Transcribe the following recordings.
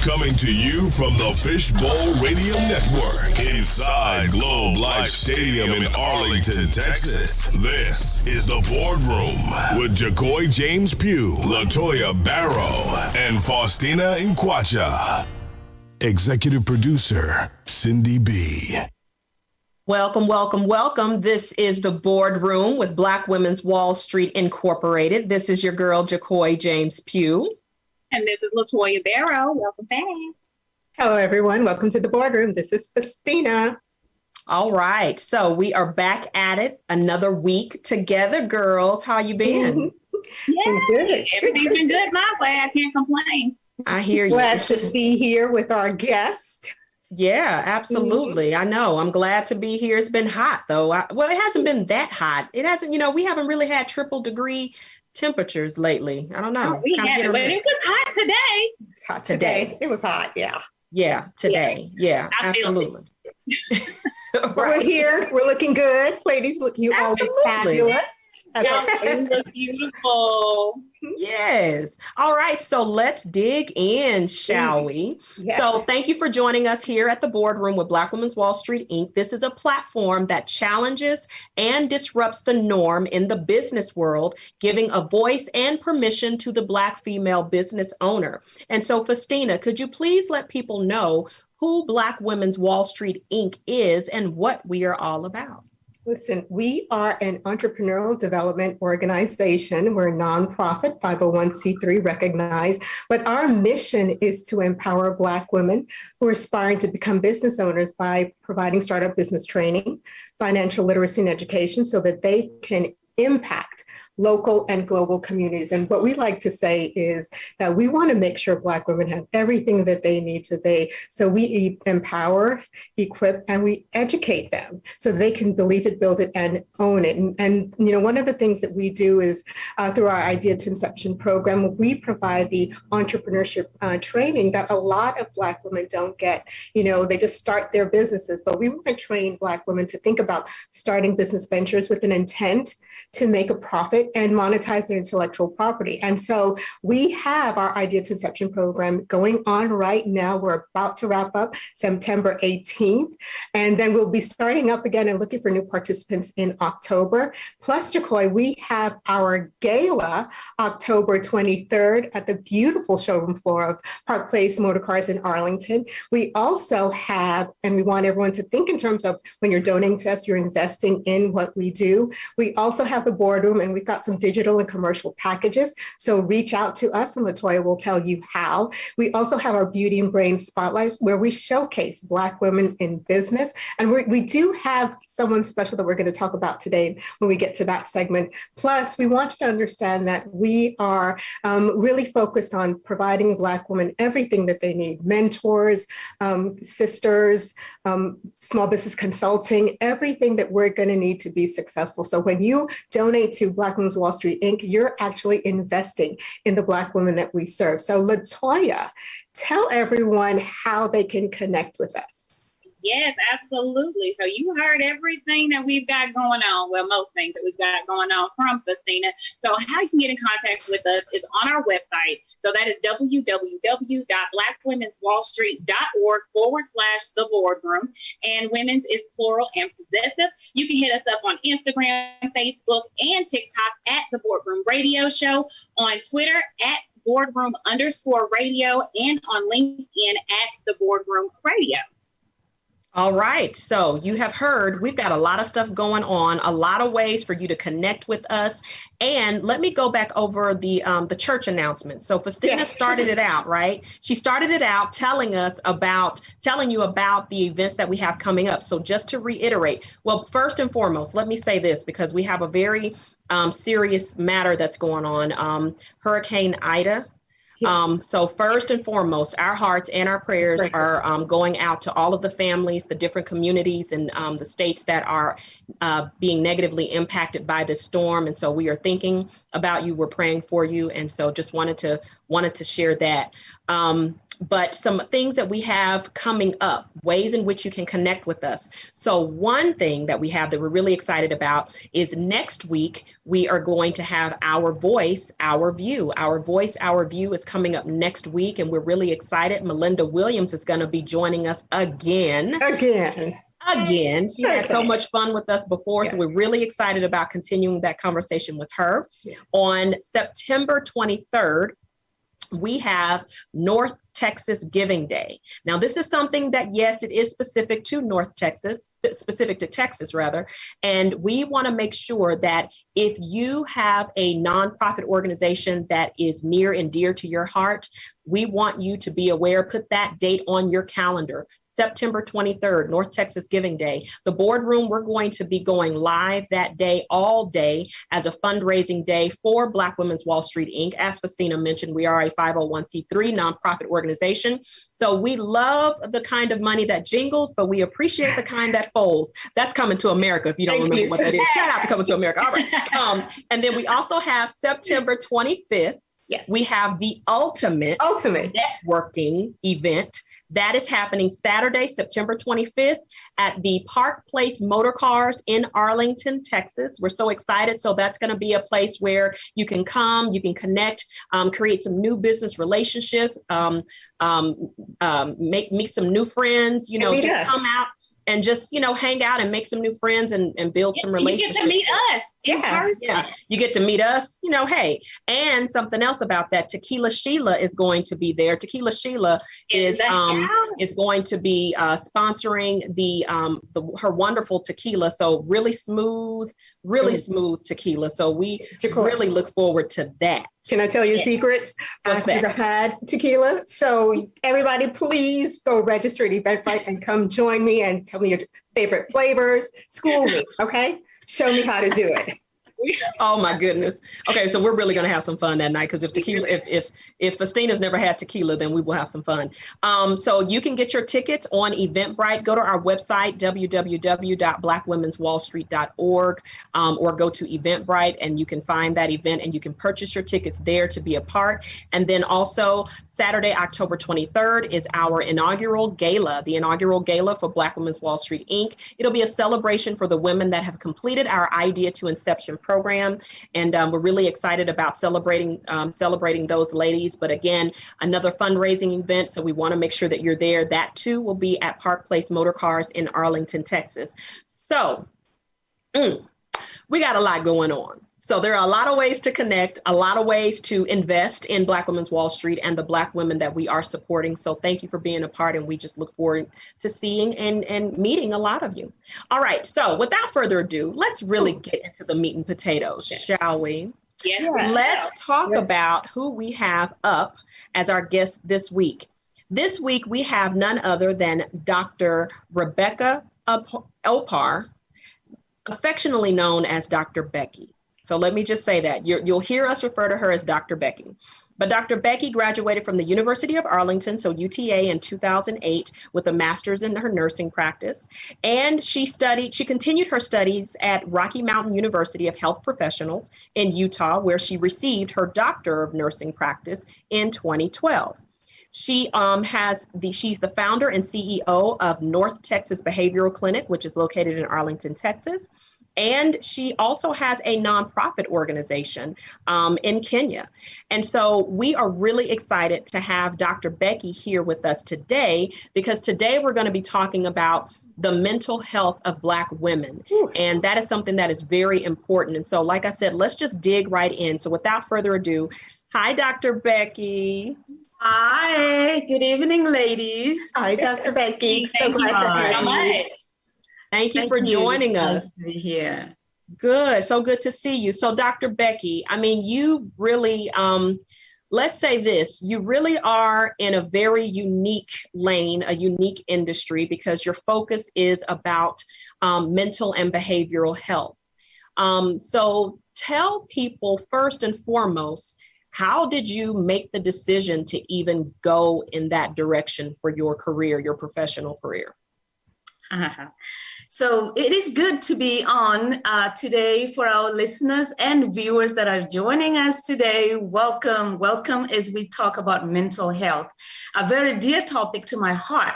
Coming to you from the Fishbowl Radio Network inside Globe Life Stadium in Arlington, Texas. This is the Boardroom with JaCoy James Pugh, LaToya Barrow, and Faustina Nkwacha. Executive producer, Cindy B. Welcome, welcome, welcome. This is the Boardroom with Black Women's Wall Street Incorporated. This is your girl, JaCoy James Pugh. And this is LaToya Barrow. Welcome back. Hello, everyone. Welcome to the Boardroom. This is Faustina. All right. So we are back at it another week together, girls. How you been? Yeah, good. Everything's been good my way. I can't complain. I hear you. Glad to be here with our guest. Yeah, absolutely. I know. I'm glad to be here. It's been hot, though. Well, it hasn't been that hot. It hasn't, we haven't really had triple degree temperatures lately. I don't know. Oh, we haven't, but it was hot today. It's hot today. It was hot, yeah. Yeah, today. Yeah, absolutely. Right. We're here. We're looking good. Ladies, look, you all look fabulous. It looks beautiful. Yes. All right. So let's dig in, shall we? Yes. So thank you for joining us here at the Boardroom with Black Women's Wall Street, Inc. This is a platform that challenges and disrupts the norm in the business world, giving a voice and permission to the Black female business owner. And so, Faustina, could you please let people know who Black Women's Wall Street, Inc. is and what we are all about? Listen, we are an entrepreneurial development organization. We're a nonprofit, 501c3 recognized, but our mission is to empower Black women who are aspiring to become business owners by providing startup business training, financial literacy and education so that they can impact local and global communities. And what we like to say is that we want to make sure Black women have everything that they need today. So we empower, equip, and we educate them so they can believe it, build it, and own it. And one of the things that we do is through our Idea to Inception program, we provide the entrepreneurship training that a lot of Black women don't get. They just start their businesses, but we want to train Black women to think about starting business ventures with an intent to make a profit and monetize their intellectual property. And so we have our Idea to Inception program going on right now. We're about to wrap up September 18th. And then we'll be starting up again and looking for new participants in October. Plus, JaCoy, we have our gala October 23rd at the beautiful showroom floor of Park Place Motor Cars in Arlington. We also have, and we want everyone to think in terms of when you're donating to us, you're investing in what we do. We also have the Boardroom, and we've got some digital and commercial packages. So reach out to us and LaToya will tell you how. We also have our Beauty and Brain Spotlight where we showcase Black women in business. And we do have someone special that we're going to talk about today when we get to that segment. Plus, we want you to understand that we are really focused on providing Black women everything that they need: mentors, sisters, small business consulting, everything that we're going to need to be successful. So when you donate to Black Women's Wall Street, Inc., you're actually investing in the Black women that we serve. So LaToya, tell everyone how they can connect with us. Yes, absolutely. So you heard everything that we've got going on. Well, most things that we've got going on from Faustina. So how you can get in contact with us is on our website. So that is www.blackwomenswallstreet.org/the boardroom. And women's is plural and possessive. You can hit us up on Instagram, Facebook, and TikTok at The Boardroom Radio Show, on Twitter at Boardroom_radio, and on LinkedIn at The Boardroom Radio. All right. So you have heard we've got a lot of stuff going on, a lot of ways for you to connect with us. And let me go back over the church announcement. So Faustina started it out, right? She started it out telling you about the events that we have coming up. So just to reiterate, well, first and foremost, let me say this, because we have a very serious matter that's going on. Hurricane Ida. So first and foremost, our hearts and our prayers are going out to all of the families, the different communities, and the states that are being negatively impacted by this storm. And so we are thinking about you. We're praying for you. And so just wanted to share that. but some things that we have coming up, ways in which you can connect with us. So one thing that we have that we're really excited about is next week, we are going to have Our Voice, Our View. Our Voice, Our View is coming up next week, and we're really excited. Melinda Williams is going to be joining us again. She had so much fun with us before, so we're really excited about continuing that conversation with her. On September 23rd, we have North Texas Giving Day. Now, this is something that, yes, it is specific to North Texas, specific to Texas rather, and we want to make sure that if you have a nonprofit organization that is near and dear to your heart, we want you to be aware, put that date on your calendar. September 23rd, North Texas Giving Day. The Boardroom, we're going to be going live that day, all day, as a fundraising day for Black Women's Wall Street, Inc. As Festina mentioned, we are a 501c3 nonprofit organization. So we love the kind of money that jingles, but we appreciate the kind that folds. That's Coming to America, if you don't remember what that is. Shout out to Coming to America. All right. And then we also have September 25th. We have the ultimate networking event that is happening Saturday, September 25th at the Park Place Motor Cars in Arlington, Texas. We're so excited. So that's going to be a place where you can come, you can connect, create some new business relationships, meet some new friends, just come out and just, hang out and make some new friends and build some relationships. You get to meet us. You get to meet us, hey, and something else about that, Tequila Sheila is going to be there. Tequila Sheila is going to be sponsoring her wonderful tequila. So really smooth tequila. So we really look forward to that. Can I tell you a secret? I've never had tequila. So everybody, please go register at Eventbrite and come join me and tell me your favorite flavors. School me, okay? Show me how to do it. Oh my goodness. Okay, so we're really going to have some fun that night, because if Festina's never had tequila, then we will have some fun. So you can get your tickets on Eventbrite. Go to our website, www.blackwomenswallstreet.org, or go to Eventbrite and you can find that event and you can purchase your tickets there to be a part. And then also Saturday, October 23rd is our inaugural gala, the inaugural gala for Black Women's Wall Street, Inc. It'll be a celebration for the women that have completed our Idea to Inception program. And we're really excited about celebrating those ladies. But again, another fundraising event. So we want to make sure that you're there. That too will be at Park Place Motor Cars in Arlington, Texas. So we got a lot going on. So there are a lot of ways to connect, a lot of ways to invest in Black Women's Wall Street and the Black women that we are supporting. So thank you for being a part, and we just look forward to seeing and meeting a lot of you. All right, so without further ado, let's really get into the meat and potatoes, shall we? Yes. Let's talk about who we have up as our guest this week. This week, we have none other than Dr. Rebecca Obar, affectionately known as Dr. Becky. So let me just say that you'll hear us refer to her as Dr. Becky. But Dr. Becky graduated from the University of Arlington, so UTA, in 2008 with a master's in her nursing practice. And she continued her studies at Rocky Mountain University of Health Professionals in Utah, where she received her Doctor of Nursing Practice in 2012. She's the founder and CEO of North Texas Behavioral Clinic, which is located in Arlington, Texas. And she also has a nonprofit organization in Kenya. And so we are really excited to have Dr. Becky here with us today, because today we're going to be talking about the mental health of Black women. And that is something that is very important. And so, like I said, let's just dig right in. So without further ado, hi, Dr. Becky. Hi, good evening, ladies. Hi, Dr. Becky. Thank you so much. Thank you for joining us. Nice to be here. Good. So good to see you. So Dr. Becky, I mean, you really, let's say this, you really are in a very unique lane, a unique industry, because your focus is about mental and behavioral health. So tell people first and foremost, how did you make the decision to even go in that direction for your career, your professional career? So it is good to be on today for our listeners and viewers that are joining us today. Welcome, welcome as we talk about mental health, a very dear topic to my heart.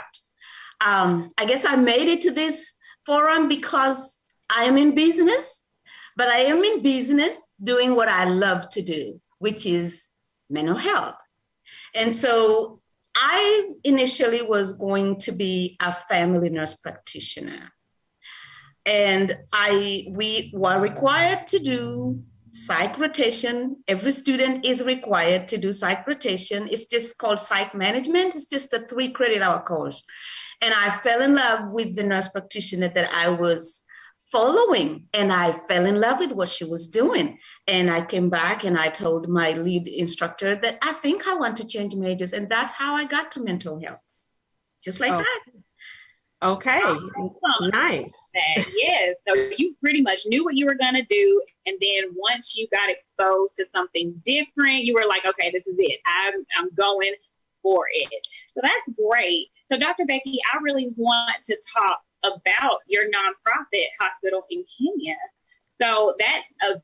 I guess I made it to this forum because I am in business, but I am in business doing what I love to do, which is mental health. And so I initially was going to be a family nurse practitioner. And we were required to do psych rotation. Every student is required to do psych rotation. It's just called psych management. It's just a 3-credit-hour course. And I fell in love with the nurse practitioner that I was following. And I fell in love with what she was doing. And I came back and I told my lead instructor that I think I want to change majors. And that's how I got to mental health. Just like that. Okay, awesome. Nice. Yes, so you pretty much knew what you were going to do. And then once you got exposed to something different, you were like, okay, this is it. I'm going for it. So that's great. So Dr. Becky, I really want to talk about your nonprofit hospital in Kenya. So that's a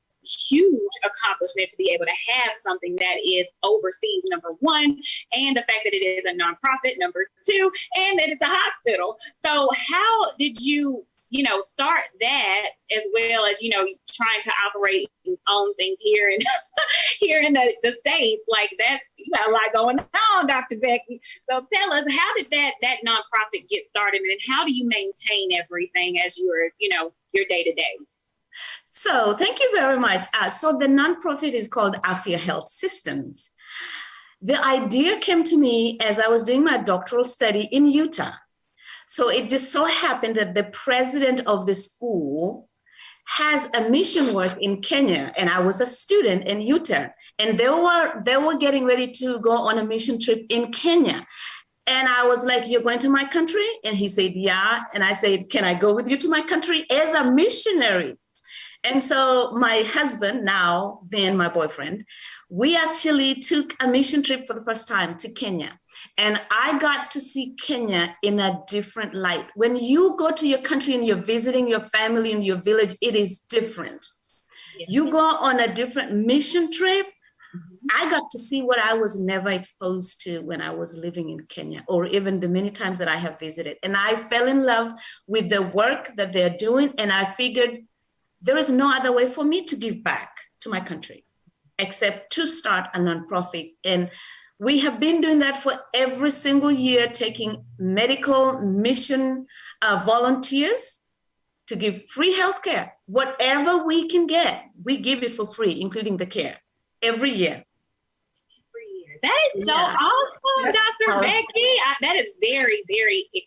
huge accomplishment to be able to have something that is overseas, number one, and the fact that it is a nonprofit, number two, and that it's a hospital. So how did you start that, as well as, trying to operate and own things here in here in the States? Like that, you got a lot going on, Dr. Becky. So tell us, how did that nonprofit get started, and how do you maintain everything as your day to day? So thank you very much. So the nonprofit is called Afia Health Systems. The idea came to me as I was doing my doctoral study in Utah. So it just so happened that the president of the school has a mission work in Kenya, and I was a student in Utah, and they were getting ready to go on a mission trip in Kenya. And I was like, you're going to my country? And he said, yeah. And I said, can I go with you to my country as a missionary? And so my husband, now then my boyfriend, we actually took a mission trip for the first time to Kenya. And I got to see Kenya in a different light. When you go to your country and you're visiting your family in your village, it is different. Yes. You go on a different mission trip. I got to see what I was never exposed to when I was living in Kenya, or even the many times that I have visited. And I fell in love with the work that they're doing. And I figured there is no other way for me to give back to my country except to start a nonprofit. And we have been doing that for every single year, taking medical mission volunteers to give free healthcare. Whatever we can get, we give it for free, including the care, every year. That is so awesome, Dr. Becky. That is very, very exciting.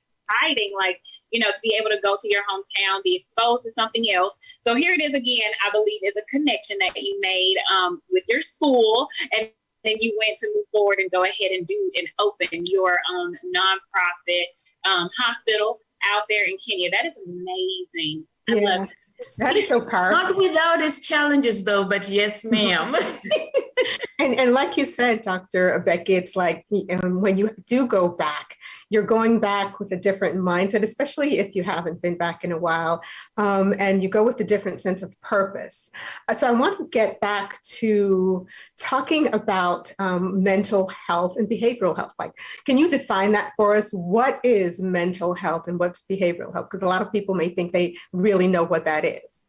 To be able to go to your hometown, be exposed to something else. So here it is again, I believe, is a connection that you made with your school, and then you went to move forward and go ahead and do and open your nonprofit hospital out there in Kenya. That is amazing. I love it. That is so powerful. Not without its challenges, though, but yes, ma'am. And like you said, Dr. Becky, it's like when you do go back, you're going back with a different mindset, especially if you haven't been back in a while, and you go with a different sense of purpose. So I want to get back to talking about mental health and behavioral health. Can you define that for us? What is mental health and what's behavioral health? Because a lot of people may think they really know what that is.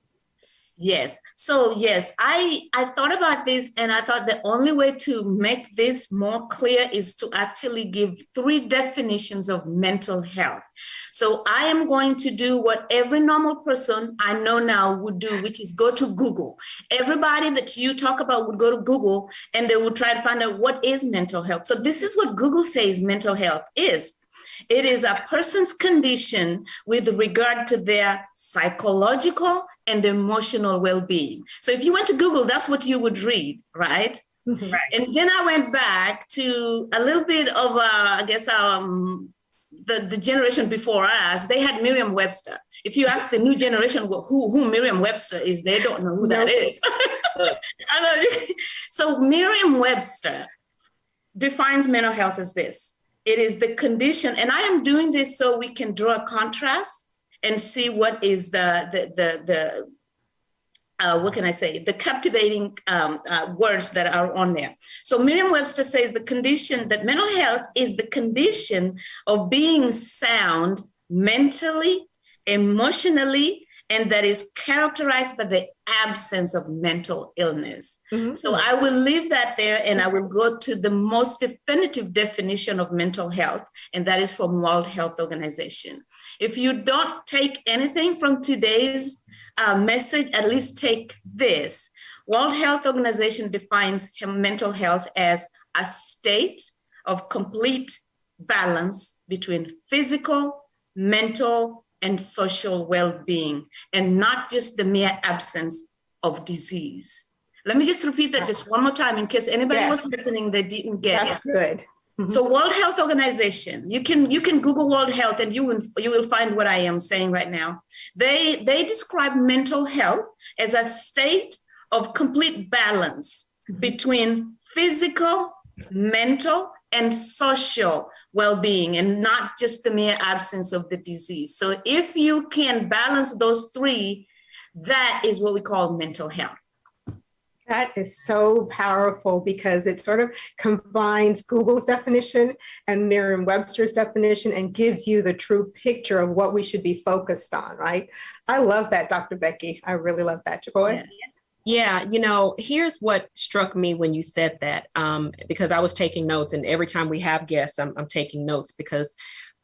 Yes. So yes, I thought about this, and I thought the only way to make this more clear is to actually give 3 definitions of mental health. So I am going to do what every normal person I know now would do, which is go to Google. Everybody that you talk about would go to Google and they would try to find out what is mental health. So this is what Google says mental health is. It is a person's condition with regard to their psychological and emotional well-being. So if you went to Google, that's what you would read, right? Mm-hmm. Right. And then I went back to a little bit of, the generation before us. They had Merriam-Webster. If you ask the new generation who Merriam-Webster is, they don't know who that is. So Merriam-Webster defines mental health as this. It is the condition, and I am doing this so we can draw a contrast and see what is what can I say? The captivating words that are on there. So Merriam-Webster says that mental health is the condition of being sound mentally, emotionally, and that is characterized by the absence of mental illness. Mm-hmm. So I will leave that there, and I will go to the most definitive definition of mental health, and that is from World Health Organization. If you don't take anything from today's message, at least take this. World Health Organization defines mental health as a state of complete balance between physical, mental, and social well-being, and not just the mere absence of disease. Let me just repeat that just one more time in case anybody was listening that didn't get it. That's good. Mm-hmm. So World Health Organization, you can Google World Health and you will find what I am saying right now. They describe mental health as a state of complete balance between physical, mental, and social well-being, and not just the mere absence of the disease. So if you can balance those three, that is what we call mental health. That is so powerful because it sort of combines Google's definition and Merriam-Webster's definition and gives you the true picture of what we should be focused on, right? I love that, Dr. Becky. I really love that. Joy? Yeah, here's what struck me when you said that, because I was taking notes, and every time we have guests, I'm taking notes because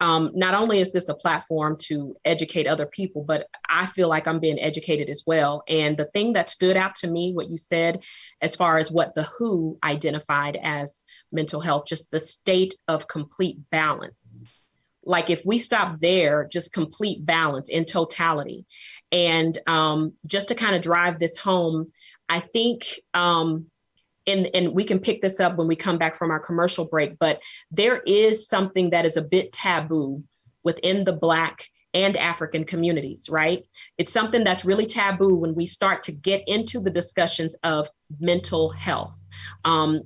not only is this a platform to educate other people, but I feel like I'm being educated as well. And the thing that stood out to me, what you said, as far as what the WHO identified as mental health, just the state of complete balance. Like if we stop there, just complete balance in totality. And just to kind of drive this home, I think, and we can pick this up when we come back from our commercial break, but there is something that is a bit taboo within the Black and African communities, right? It's something that's really taboo when we start to get into the discussions of mental health,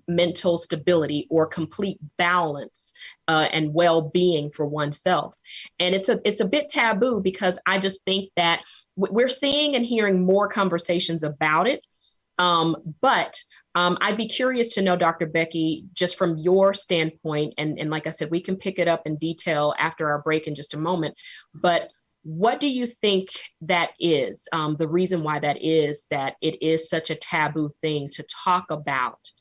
mental stability, or complete balance and well-being for oneself. And it's a bit taboo because I just think that we're seeing and hearing more conversations about it. But I'd be curious to know, Dr. Becky, just from your standpoint, and like I said, we can pick it up in detail after our break in just a moment, but what do you think that is, the reason why that it is such a taboo thing to talk about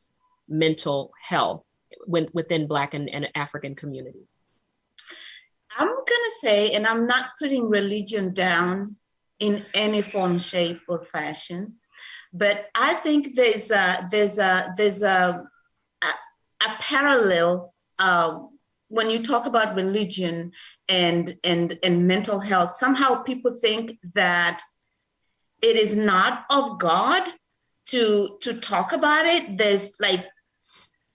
mental health within Black and African communities? I'm going to say, and I'm not putting religion down in any form, shape, or fashion, but I think there's a parallel when you talk about religion and mental health. Somehow people think that it is not of God to talk about it. There's like,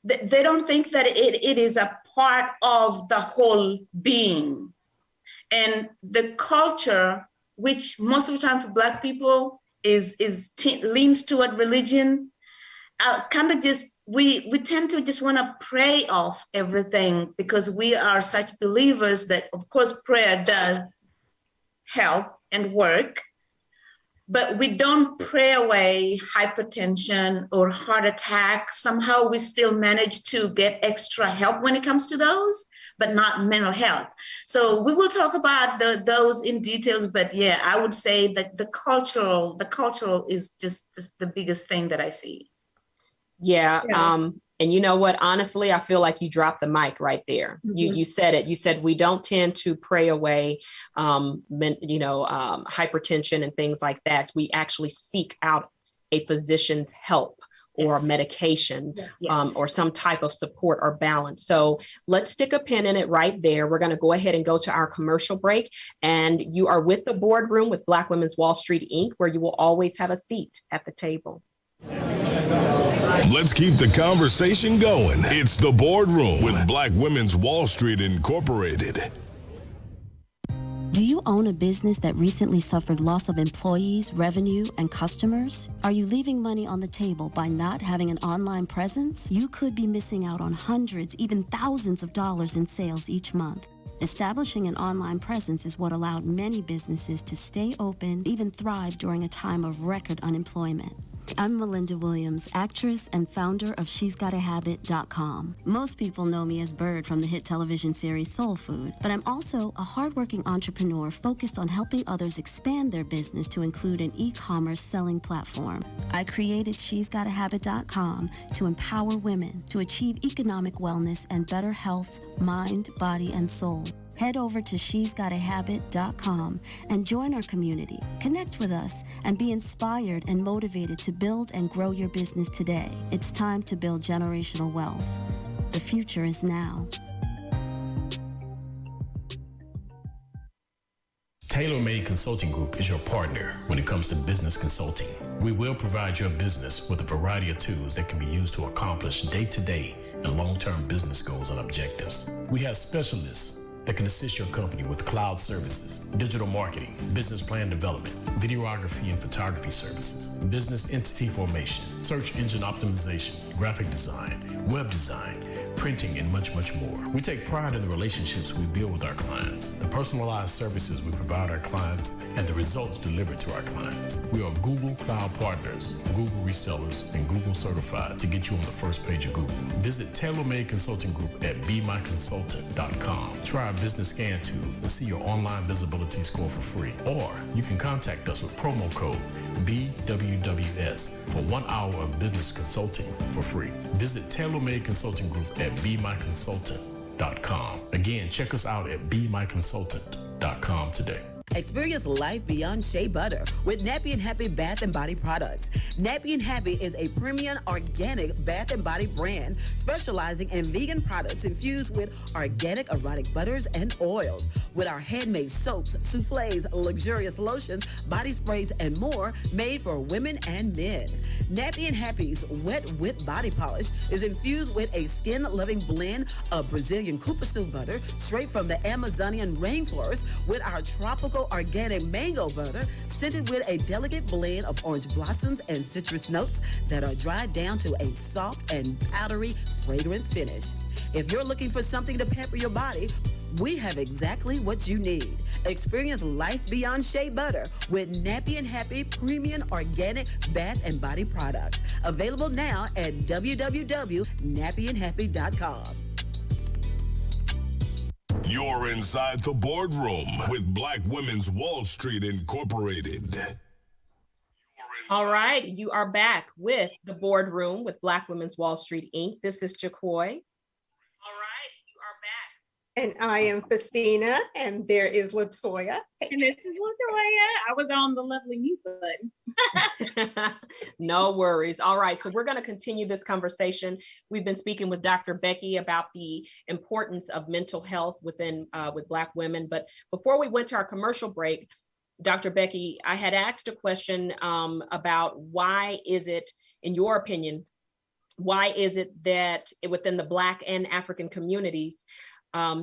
they don't think that it is a part of the whole being. And the culture, which most of the time for Black people leans toward religion, kind of just, we tend to just want to pray off everything because we are such believers that, of course, prayer does help and work, but we don't pray away hypertension or heart attack. Somehow we still manage to get extra help when it comes to those, but not mental health. So we will talk about those in details, but yeah, I would say that the cultural is just the biggest thing that I see. Yeah. And you know what, honestly, I feel like you dropped the mic right there. Mm-hmm. You said it. You said we don't tend to pray away, hypertension and things like that. We actually seek out a physician's help or medication, or some type of support or balance. So let's stick a pin in it right there. We're going to go ahead and go to our commercial break. And you are with the Boardroom with Black Women's Wall Street, Inc., where you will always have a seat at the table. Let's keep the conversation going. It's the Boardroom with Black Women's Wall Street Incorporated. Do you own a business that recently suffered loss of employees, revenue, and customers? Are you leaving money on the table by not having an online presence? You could be missing out on hundreds, even thousands of dollars in sales each month. Establishing an online presence is what allowed many businesses to stay open, even thrive during a time of record unemployment. I'm Melinda Williams, actress and founder of She'sGotAHabit.com. Most people know me as Bird from the hit television series Soul Food, but I'm also a hardworking entrepreneur focused on helping others expand their business to include an e-commerce selling platform. I created She'sGotAHabit.com to empower women to achieve economic wellness and better health, mind, body, and soul. Head over to She'sGotAHabit.com and join our community. Connect with us and be inspired and motivated to build and grow your business today. It's time to build generational wealth. The future is now. Taylormade Consulting Group is your partner when it comes to business consulting. We will provide your business with a variety of tools that can be used to accomplish day-to-day and long-term business goals and objectives. We have specialists that can assist your company with cloud services, digital marketing, business plan development, videography and photography services, business entity formation, search engine optimization, graphic design, web design, printing, and much, much more. We take pride in the relationships we build with our clients, the personalized services we provide our clients, and the results delivered to our clients. We are Google Cloud Partners, Google Resellers, and Google Certified to get you on the first page of Google. Visit Taylormade Consulting Group at BeMyConsultant.com. Try our business scan tool and see your online visibility score for free. Or you can contact us with promo code BWWS for 1 hour of business consulting for free. Visit Taylormade Consulting Group at BeMyConsultant.com. Again, check us out at BeMyConsultant.com today. Experience life beyond shea butter with Nappy and Happy Bath and Body products. Nappy and Happy is a premium organic bath and body brand specializing in vegan products infused with organic erotic butters and oils. With our handmade soaps, soufflés, luxurious lotions, body sprays, and more made for women and men. Nappy and Happy's Wet Whip Body Polish is infused with a skin-loving blend of Brazilian Cupuaçu butter straight from the Amazonian rainforest with our tropical organic mango butter scented with a delicate blend of orange blossoms and citrus notes that are dried down to a soft and powdery fragrant finish. If you're looking for something to pamper your body, we have exactly what you need. Experience life beyond shea butter with Nappy and Happy premium organic bath and body products. Available now at www.nappyandhappy.com. You're inside the boardroom with Black Women's Wall Street Incorporated. All right, you are back with the boardroom with Black Women's Wall Street Inc. This is Jacoy. And I am Festina, and there is Latoya. And this is Latoya. I was on the lovely mute button. No worries. All right, so we're going to continue this conversation. We've been speaking with Dr. Becky about the importance of mental health within with Black women. But before we went to our commercial break, Dr. Becky, I had asked a question about why is it, in your opinion, why is it that within the Black and African communities,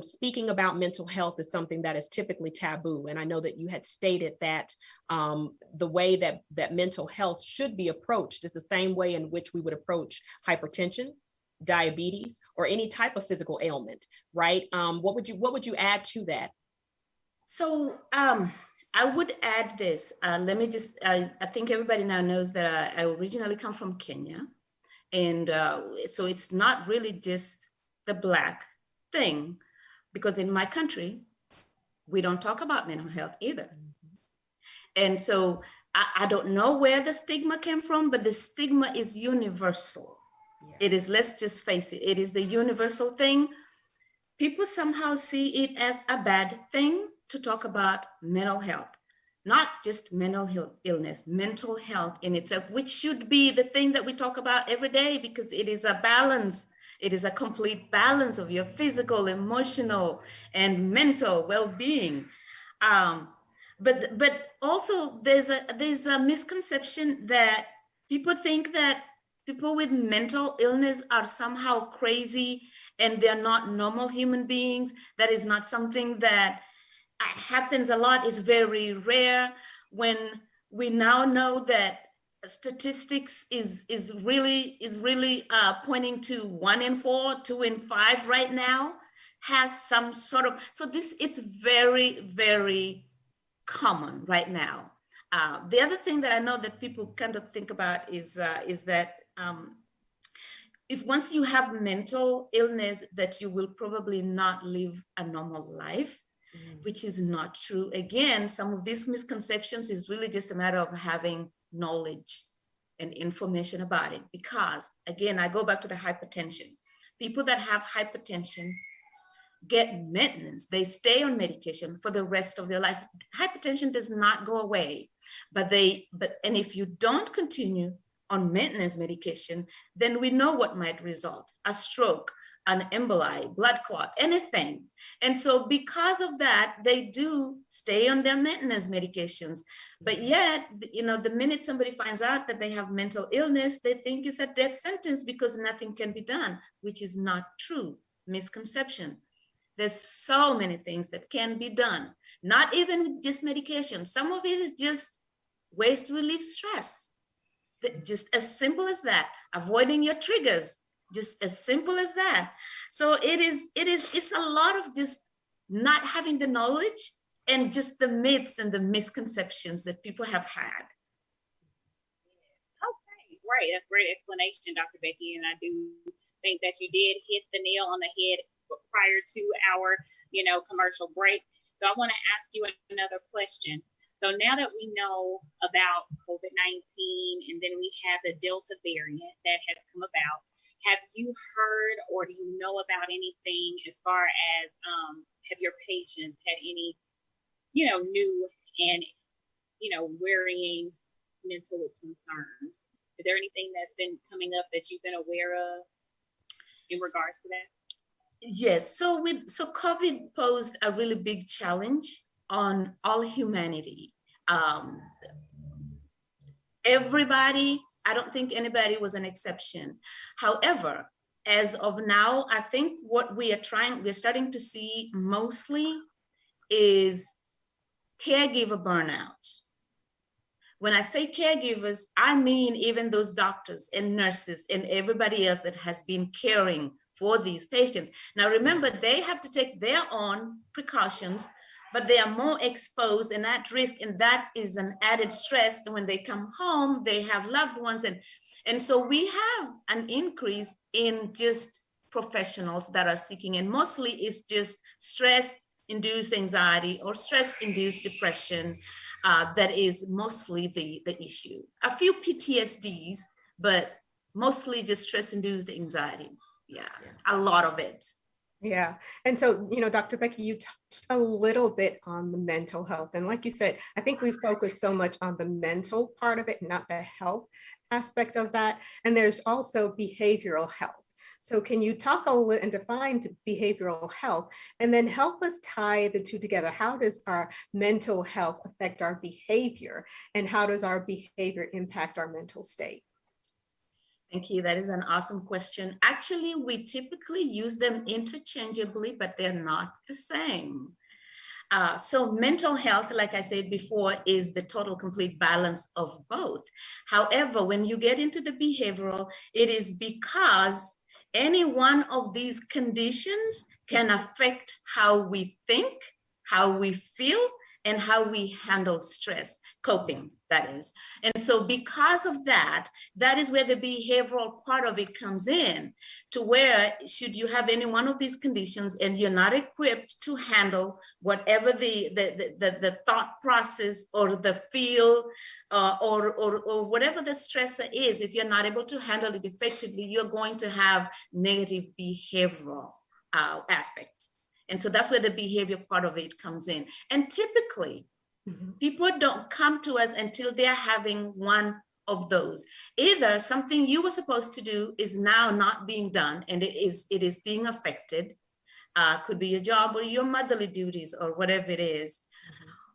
speaking about mental health is something that is typically taboo. And I know that you had stated that the way that mental health should be approached is the same way in which we would approach hypertension, diabetes, or any type of physical ailment, right? What would you add to that? So I would add this. Let me just, I think everybody now knows that I originally come from Kenya. And so it's not really just the Black thing, because in my country, we don't talk about mental health either. And so I don't know where the stigma came from, but the stigma is universal. Yeah. It is, let's just face it, it is the universal thing. People somehow see it as a bad thing to talk about mental health, not just mental illness, mental health in itself, which should be the thing that we talk about every day, because it is a balance. It is a complete balance of your physical, emotional, and mental well-being. But also there's a misconception that people think that people with mental illness are somehow crazy and they're not normal human beings. That is not something that happens a lot, is very rare. When we now know that statistics is really pointing to 1 in 4, 2 in 5 right now has some sort of, so this, it's very, very common right now. The other thing that I know that people kind of think about is that if once you have mental illness, that you will probably not live a normal life, which is not true. Again, some of these misconceptions is really just a matter of having knowledge and information about it. Because again, I go back to the hypertension. People that have hypertension get maintenance. They stay on medication for the rest of their life. Hypertension does not go away, and if you don't continue on maintenance medication, then we know what might result: a stroke, an emboli, blood clot, anything. And so because of that, they do stay on their maintenance medications. But yet, the minute somebody finds out that they have mental illness, they think it's a death sentence because nothing can be done, which is not true. Misconception. There's so many things that can be done, not even with just medication. Some of it is just ways to relieve stress. Just as simple as that. Avoiding your triggers, just as simple as that. So it's a lot of just not having the knowledge and just the myths and the misconceptions that people have had. Okay, great. That's great explanation, Dr. Becky. And I do think that you did hit the nail on the head prior to our, commercial break. So I want to ask you another question. So now that we know about COVID-19 and then we have the Delta variant that has come about, have you heard or do you know about anything as far as have your patients had any, new and, worrying mental concerns? Is there anything that's been coming up that you've been aware of in regards to that? Yes, so COVID posed a really big challenge on all humanity. Everybody, I don't think anybody was an exception. However, as of now, I think what we're starting to see mostly is caregiver burnout. When I say caregivers, I mean even those doctors and nurses and everybody else that has been caring for these patients. Now, remember, they have to take their own precautions, but they are more exposed and at risk, and that is an added stress. And when they come home, they have loved ones. And so we have an increase in just professionals that are seeking, and mostly it's just stress-induced anxiety or stress-induced depression. That is mostly the issue. A few PTSDs, but mostly just stress-induced anxiety. Yeah, a lot of it. Yeah. And so, Dr. Becky, you touched a little bit on the mental health. And like you said, I think we focus so much on the mental part of it, not the health aspect of that. And there's also behavioral health. So can you talk a little and define behavioral health and then help us tie the two together? How does our mental health affect our behavior, and how does our behavior impact our mental state? Thank you. That is an awesome question. Actually, we typically use them interchangeably, but they're not the same. So mental health, like I said before, is the total complete balance of both. However, when you get into the behavioral, it is because any one of these conditions can affect how we think, how we feel, and how we handle stress, coping, that is. And so because of that, that is where the behavioral part of it comes in, to where should you have any one of these conditions and you're not equipped to handle whatever the thought process or the feel or whatever the stressor is, if you're not able to handle it effectively, you're going to have negative behavioral aspects. And so that's where the behavior part of it comes in. And typically, people don't come to us until they're having one of those. Either something you were supposed to do is now not being done, and it is being affected. Could be your job or your motherly duties or whatever it is.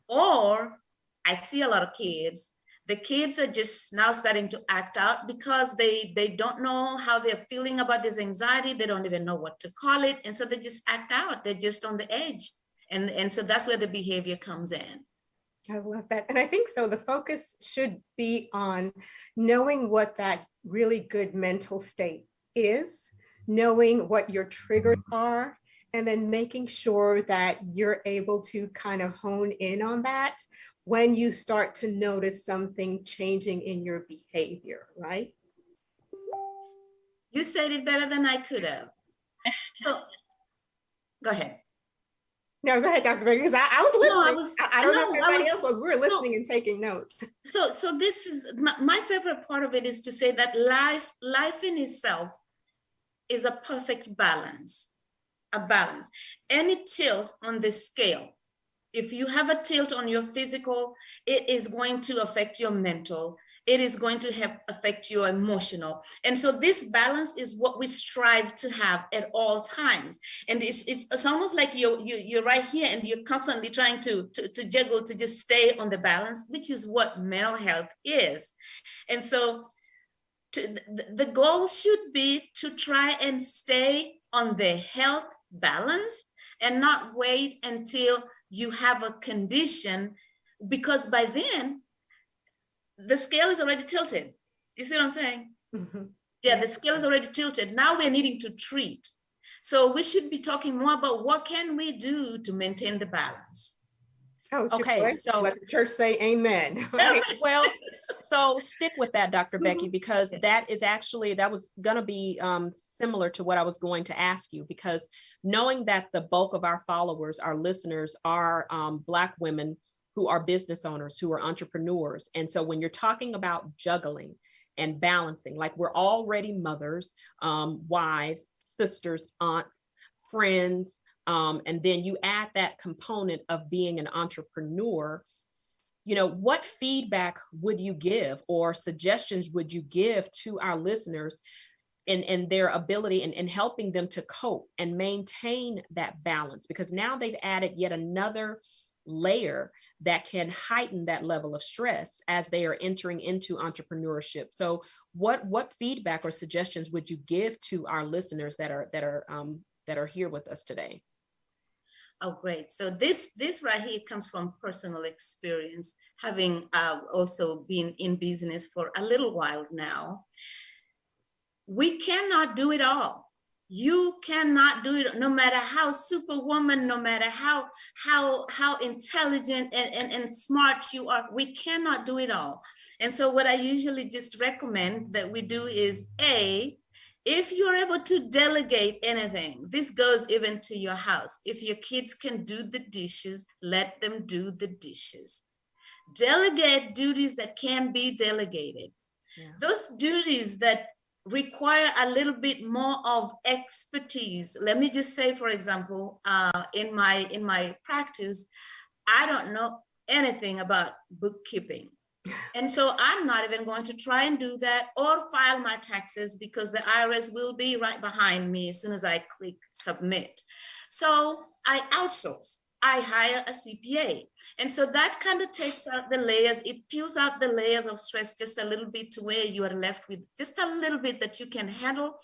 Or I see a lot of kids. The kids are just now starting to act out because they don't know how they're feeling about this anxiety. They don't even know what to call it. And so they just act out. They're just on the edge. And so that's where the behavior comes in. I love that. And I think so. The focus should be on knowing what that really good mental state is, knowing what your triggers are, and then making sure that you're able to kind of hone in on that when you start to notice something changing in your behavior, right? You said it better than I could have. So, go ahead. No, go ahead, Dr. Becky, because I was listening. I don't know if everybody else was. We were listening and taking notes. So this is my favorite part of it, is to say that life in itself is a perfect balance, a balance. Any tilt on the scale, if you have a tilt on your physical, it is going to affect your mental. It is going to affect your emotional. And so this balance is what we strive to have at all times. And it's almost like you're right here and you're constantly trying to juggle to just stay on the balance, which is what mental health is. And so the goal should be to try and stay on the health balance and not wait until you have a condition, because by then, the scale is already tilted. You see what I'm saying? Mm-hmm. Yeah, the scale is already tilted. Now we're needing to treat. So we should be talking more about what can we do to maintain the balance. Oh, okay. So let the church say amen. Right? Well, so stick with that, Dr. Becky, because that was going to be similar to what I was going to ask you, because knowing that the bulk of our followers, our listeners are Black women who are business owners, who are entrepreneurs. And so when you're talking about juggling and balancing, like we're already mothers, wives, sisters, aunts, friends, and then you add that component of being an entrepreneur, what feedback would you give or suggestions would you give to our listeners in their ability and helping them to cope and maintain that balance? Because now they've added yet another layer that can heighten that level of stress as they are entering into entrepreneurship. So what feedback or suggestions would you give to our listeners that are here with us today? Oh, great. So this right here comes from personal experience, having also been in business for a little while now. We cannot do it all. You cannot do it, no matter how superwoman, no matter how intelligent and smart you are, we cannot do it all. And so what I usually just recommend that we do is, if you're able to delegate anything, this goes even to your house. If your kids can do the dishes, let them do the dishes. Delegate duties that can be delegated. Yeah. Those duties that require a little bit more of expertise. Let me just say, for example, in my practice, I don't know anything about bookkeeping. And so I'm not even going to try and do that or file my taxes, because the IRS will be right behind me as soon as I click submit. So I outsource. I hire a CPA. And so that kind of takes out the layers. It peels out the layers of stress just a little bit to where you are left with just a little bit that you can handle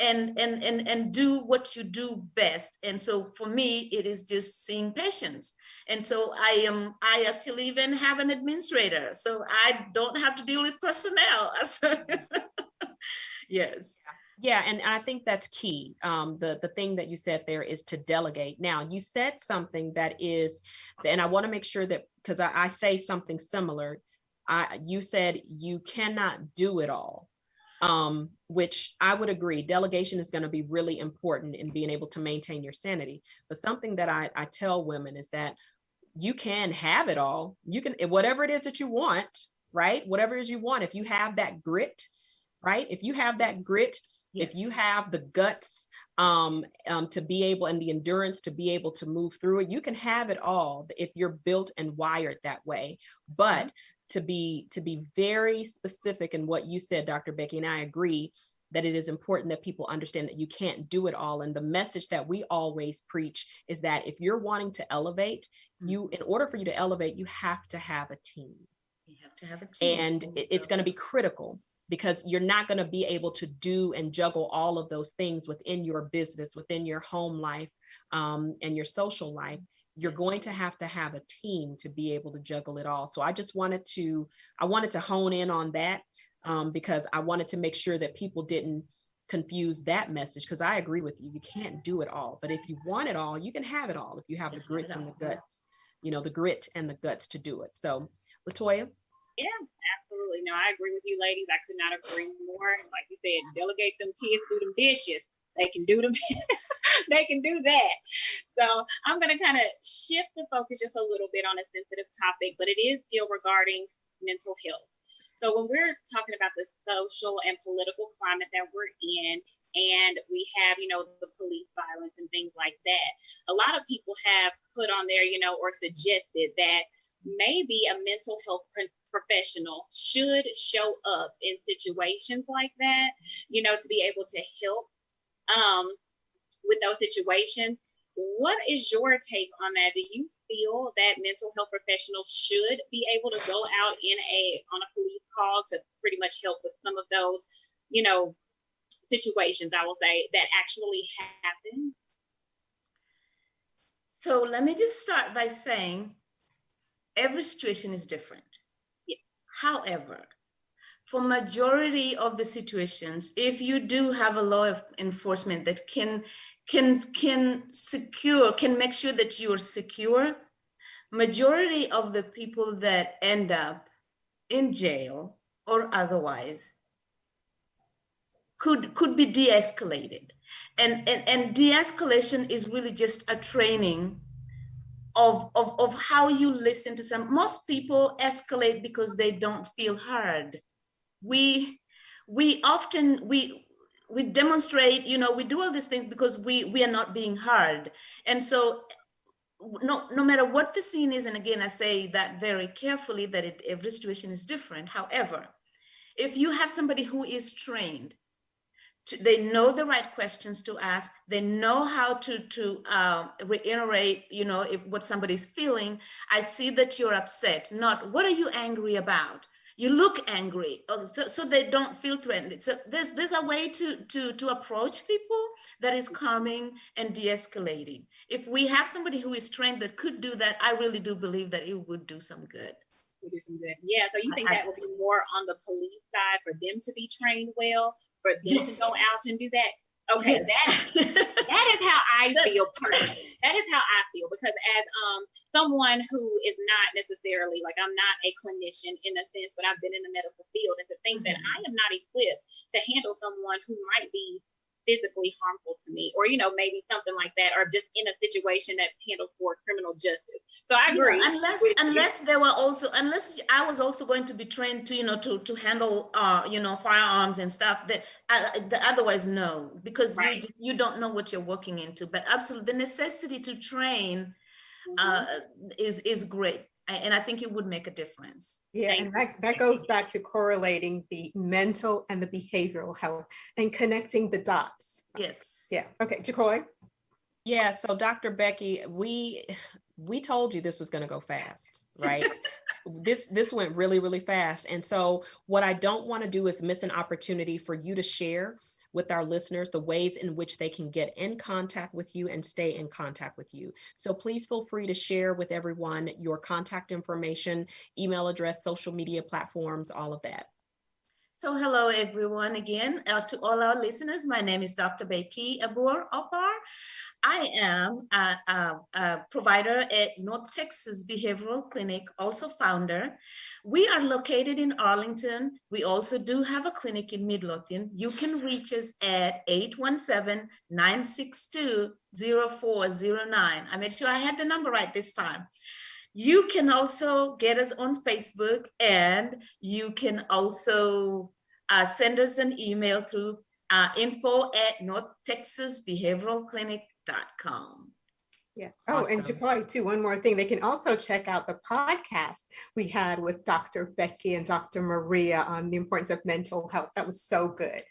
and do what you do best. And so for me, it is just seeing patients. And so I actually even have an administrator, so I don't have to deal with personnel. Yes. Yeah, and I think that's key. The thing that you said there is to delegate. Now, you said something that is, and I want to make sure that, because I say something similar, you said you cannot do it all, which I would agree. Delegation is going to be really important in being able to maintain your sanity. But something that I tell women is that you can have it all. You can, whatever it is that you want, right? Whatever it is you want, if you have that grit, right? If you have that grit, yes. If you have the guts to be able, and the endurance to be able to move through it, you can have it all if you're built and wired that way. But to be very specific in what you said, Dr. Becky, and I agree that it is important that people understand that you can't do it all. And the message that we always preach is that if you're wanting to elevate, in order for you to elevate, you have to have a team. You have to have a team. And it's going to be critical, because you're not going to be able to do and juggle all of those things within your business, within your home life, and your social life, You're going to have a team to be able to juggle it all. So I wanted to hone in on that because I wanted to make sure that people didn't confuse that message, because I agree with you. You can't do it all, but if you want it all, you can have it all if you have the grits and the guts, the grit and the guts to do it. So Latoya? Yeah, absolutely. No, I agree with you, ladies. I could not agree more. Like you said, delegate them kids, do them dishes. They can do them. They can do that. So I'm going to kind of shift the focus just a little bit on a sensitive topic, but it is still regarding mental health. So when we're talking about the social and political climate that we're in, and we have, the police violence and things like that, a lot of people have put on there, or suggested that maybe a mental health professional should show up in situations like that, to be able to help with those situations. What is your take on that? Do you feel that mental health professionals should be able to go out on a police call to pretty much help with some of those, situations, I will say, that actually happen? So let me just start by saying every situation is different. Yeah. However, for majority of the situations, if you do have a law enforcement that can make sure that you are secure, majority of the people that end up in jail or otherwise could be de-escalated. And de-escalation is really just a training of how you listen to some. Most people escalate because they don't feel heard. We often demonstrate, we do all these things because we are not being heard. And so no matter what the scene is, and again, I say that very carefully, that every situation is different. However, if you have somebody who is trained, they know the right questions to ask, they know how to reiterate, if what somebody's feeling. I see that you're upset, not what are you angry about? You look angry, so they don't feel threatened. So there's a way to approach people that is calming and de-escalating. If we have somebody who is trained that could do that, I really do believe that it would do some good. Do some good. Yeah. So you think that would be more on the police side for them to be trained well, for them to go out and do that? Okay, yes. that is how I feel personally. That is how I feel, because as someone who is not necessarily, like, I'm not a clinician in a sense, but I've been in the medical field, and to think that I am not equipped to handle someone who might be physically harmful to me, or maybe something like that, or just in a situation that's handled for criminal justice. So I agree. Unless I was also going to be trained to to handle firearms and stuff, that otherwise no, because right. you don't know what you're walking into. But absolutely, the necessity to train is great. And I think it would make a difference. Yeah, and that goes back to correlating the mental and the behavioral health and connecting the dots. Yes. Yeah. Okay, Jacoy. Yeah. So Dr. Becky, we told you this was going to go fast, right? This went really, really fast. And so what I don't want to do is miss an opportunity for you to share with our listeners the ways in which they can get in contact with you and stay in contact with you. So please feel free to share with everyone your contact information, email address, social media platforms, all of that. So hello, everyone. Again, to all our listeners, my name is Dr. Becky Obar. I am a provider at North Texas Behavioral Clinic, also founder. We are located in Arlington. We also do have a clinic in Midlothian. You can reach us at 817-962-0409. I made sure I had the number right this time. You can also get us on Facebook, and you can also send us an email through info@northtexasbehavioralclinic.com. Yes. Oh, awesome. And Jacoy, too, one more thing. They can also check out the podcast we had with Dr. Becky and Dr. Maria on the importance of mental health. That was so good.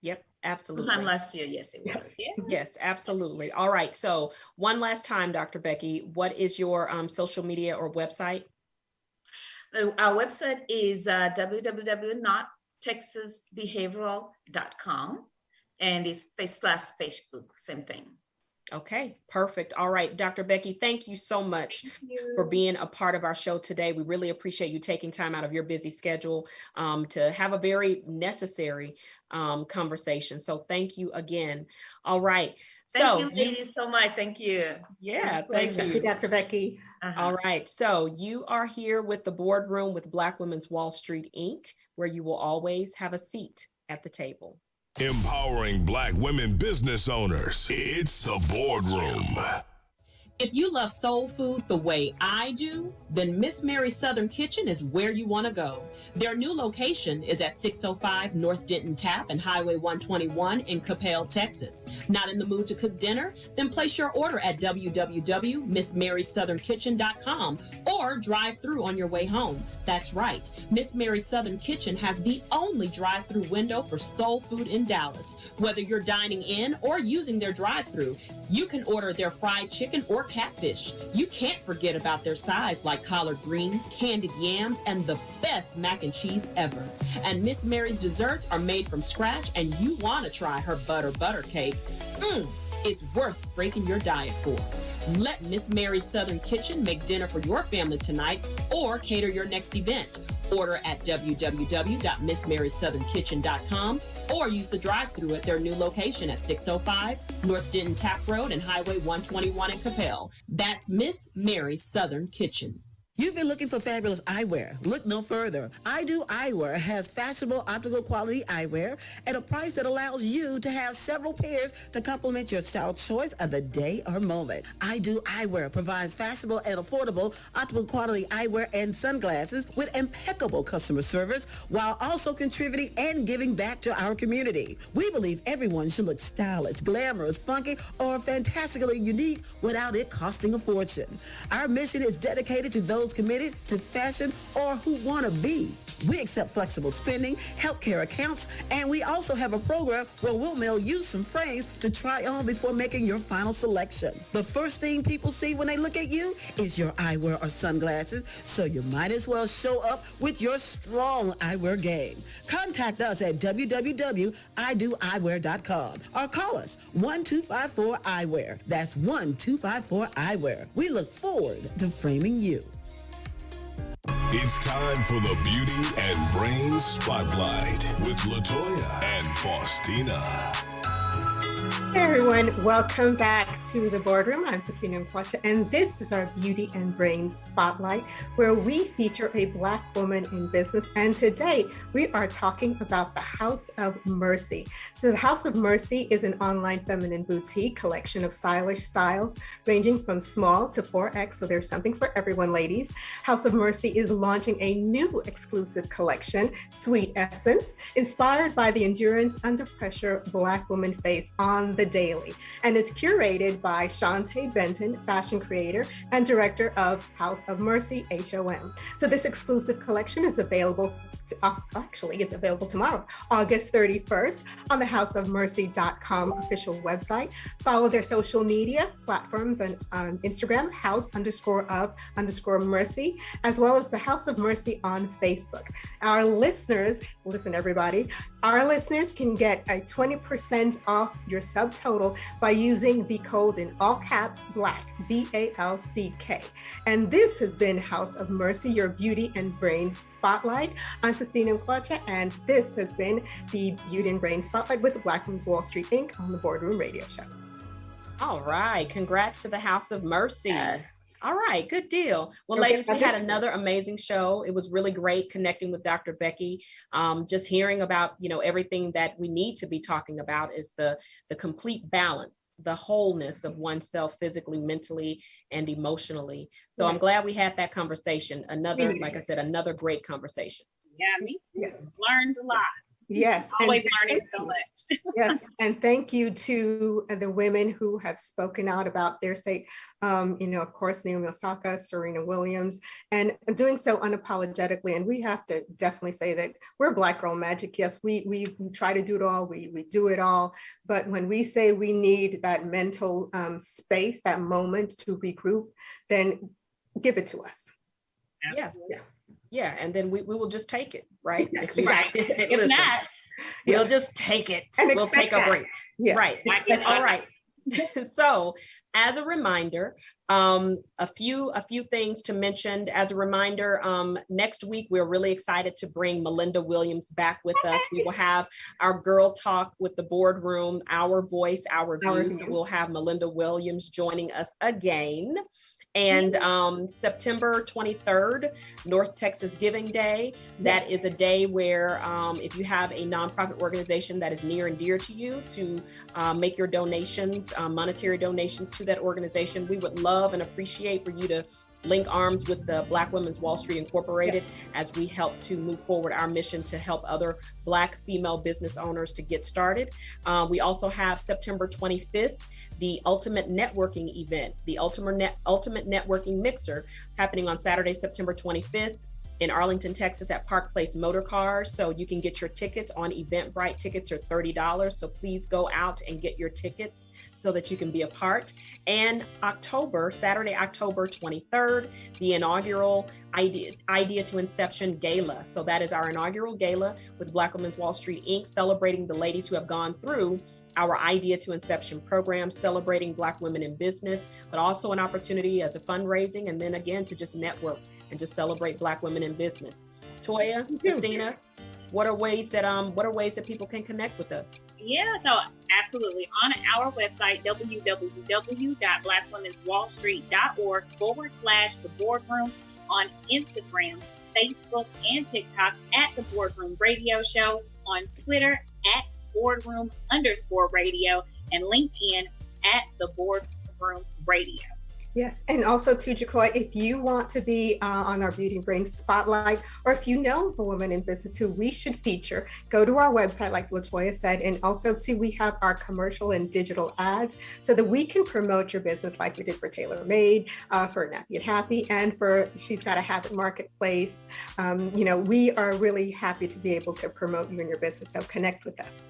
Yep, absolutely. Sometime last year, yes, it was. Yes, absolutely. All right. So one last time, Dr. Becky, what is your social media or website? Our website is www.texasbehavioral.com, and it's /Facebook, same thing. Okay, perfect. All right, Dr. Becky, thank you so much for being a part of our show today. We really appreciate you taking time out of your busy schedule to have a very necessary conversation. So thank you again. All right. Thank you, ladies, so much. Thank you. Yeah, thank you. Dr. Becky. All right. So you are here with the Boardroom with Black Women's Wall Street, Inc., where you will always have a seat at the table. Empowering Black women business owners. It's the Boardroom. If you love soul food the way I do, then Miss Mary's Southern Kitchen is where you want to go. Their new location is at 605 North Denton Tap and Highway 121 in Coppell, Texas. Not in the mood to cook dinner? Then place your order at www.missmaryssouthernkitchen.com or drive through on your way home. That's right. Miss Mary's Southern Kitchen has the only drive-through window for soul food in Dallas. Whether you're dining in or using their drive-through, you can order their fried chicken or catfish. You can't forget about their sides like collard greens, candied yams, and the best mac and cheese ever. And Miss Mary's desserts are made from scratch, and you want to try her butter cake. It's worth breaking your diet for. Let Miss Mary's Southern Kitchen make dinner for your family tonight or cater your next event. Order at www.missmaryssouthernkitchen.com or use the drive-thru at their new location at 605 North Denton Tap Road and Highway 121 in Coppell. That's Miss Mary's Southern Kitchen. You've been looking for fabulous eyewear. Look no further. I Do Eyewear has fashionable optical quality eyewear at a price that allows you to have several pairs to complement your style choice of the day or moment. I Do Eyewear provides fashionable and affordable optical quality eyewear and sunglasses with impeccable customer service while also contributing and giving back to our community. We believe everyone should look stylish, glamorous, funky, or fantastically unique without it costing a fortune. Our mission is dedicated to those committed to fashion or who want to be. We accept flexible spending, healthcare accounts, and we also have a program where we'll mail you some frames to try on before making your final selection. The first thing people see when they look at you is your eyewear or sunglasses, so you might as well show up with your strong eyewear game. Contact us at www.idoeyewear.com or call us 1254-EYEWEAR. That's 1254-EYEWEAR. We look forward to framing you. It's time for the Beauty and Brains Spotlight with LaToya and Faustina. Hey everyone, welcome back to the Boardroom. I'm Faustina Nkwacha, and this is our Beauty and Brains Spotlight, where we feature a Black woman in business. And today we are talking about the House of Mercy. So the House of Mercy is an online feminine boutique collection of stylish styles ranging from small to 4X. So there's something for everyone, ladies. House of Mercy is launching a new exclusive collection, Sweet Essence, inspired by the endurance under pressure Black women face on the daily, and is curated by Shantae Benton, fashion creator and director of House of Mercy, HOM. So this exclusive collection is available it's available tomorrow, August 31st, on the houseofmercy.com official website. Follow their social media platforms on Instagram, house_of_mercy, as well as the House of Mercy on Facebook. Our listeners, listen everybody, our listeners can get a 20% off your subtotal by using the code in all caps, BLACK, BALCK. And this has been House of Mercy, your beauty and brain spotlight. I'm Faustina Nkwacha, and this has been the Beauty and Brain Spotlight with the Black Women's Wall Street, Inc. on the Boardroom Radio Show. All right. Congrats to the House of Mercy. Yes. All right, good deal. Well, ladies, we had another amazing show. It was really great connecting with Dr. Becky. Just hearing about, everything that we need to be talking about is the complete balance, the wholeness of oneself physically, mentally, and emotionally. So I'm glad we had that conversation. Like I said, another great conversation. Yeah, me too. Yes. Learned a lot. Yes. Always learning so much. Yes. And thank you to the women who have spoken out about their state. Of course, Naomi Osaka, Serena Williams, and doing so unapologetically. And we have to definitely say that we're Black Girl Magic. Yes, we try to do it all. We do it all. But when we say we need that mental space, that moment to regroup, then give it to us. Yeah. Yeah, and then we will just take it, right? If not, we'll just take it. We'll take a break. Yeah. Right. All right. So as a reminder, a few things to mention. As a reminder, next week, we're really excited to bring Melinda Williams back with us. We will have our girl talk with the boardroom, our voice, our views. So we'll have Melinda Williams joining us again. And September 23rd, North Texas Giving Day. That is a day where if you have a nonprofit organization that is near and dear to you, to make your donations, monetary donations to that organization. We would love and appreciate for you to link arms with the Black Women's Wall Street Incorporated as we help to move forward our mission to help other Black female business owners to get started. We also have September 25th, the Ultimate Networking event, the Ultimate Networking Mixer, happening on Saturday, September 25th in Arlington, Texas at Park Place Motor Cars. So you can get your tickets on Eventbrite. Tickets are $30. So please go out and get your tickets so that you can be a part. And Saturday, October 23rd, the inaugural Idea to Inception Gala. So that is our inaugural gala with Black Women's Wall Street, Inc., celebrating the ladies who have gone through our Idea to Inception program, celebrating Black women in business, but also an opportunity as a fundraising, and then again to just network and just celebrate Black women in business. Toya, Christina, what are ways that people can connect with us? Yeah, so absolutely. On our website, www.blackwomenswallstreet.org/the boardroom, on Instagram, Facebook, and TikTok at the Boardroom Radio Show, on Twitter at Boardroom_radio, and LinkedIn at the Boardroom Radio. Yes, and also too, Jacoy, if you want to be on our Beauty Brain Spotlight, or if you know a woman in business who we should feature, go to our website, like LaToya said, and also too, we have our commercial and digital ads so that we can promote your business like we did for Taylormade, for Nappy and Happy, and for She's Got a Habit Marketplace. We are really happy to be able to promote you and your business, so connect with us.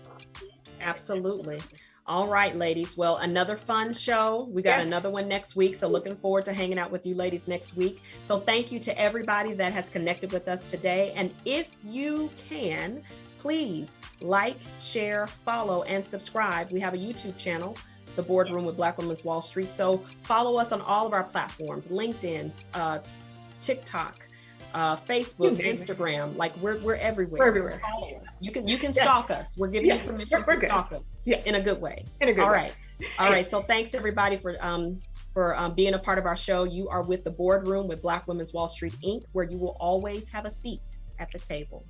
Absolutely. All right, ladies. Well, another fun show. We got another one next week. So looking forward to hanging out with you ladies next week. So thank you to everybody that has connected with us today. And if you can, please like, share, follow, and subscribe. We have a YouTube channel, The Boardroom with Black Women's Wall Street. So follow us on all of our platforms, LinkedIn, TikTok, Facebook, Instagram. Like we're everywhere. We're everywhere. Follow us. You can stalk us. We're giving you permission to stalk us in a good way. All right. So thanks everybody for being a part of our show. You are with the Boardroom with Black Women's Wall Street, Inc., where you will always have a seat at the table.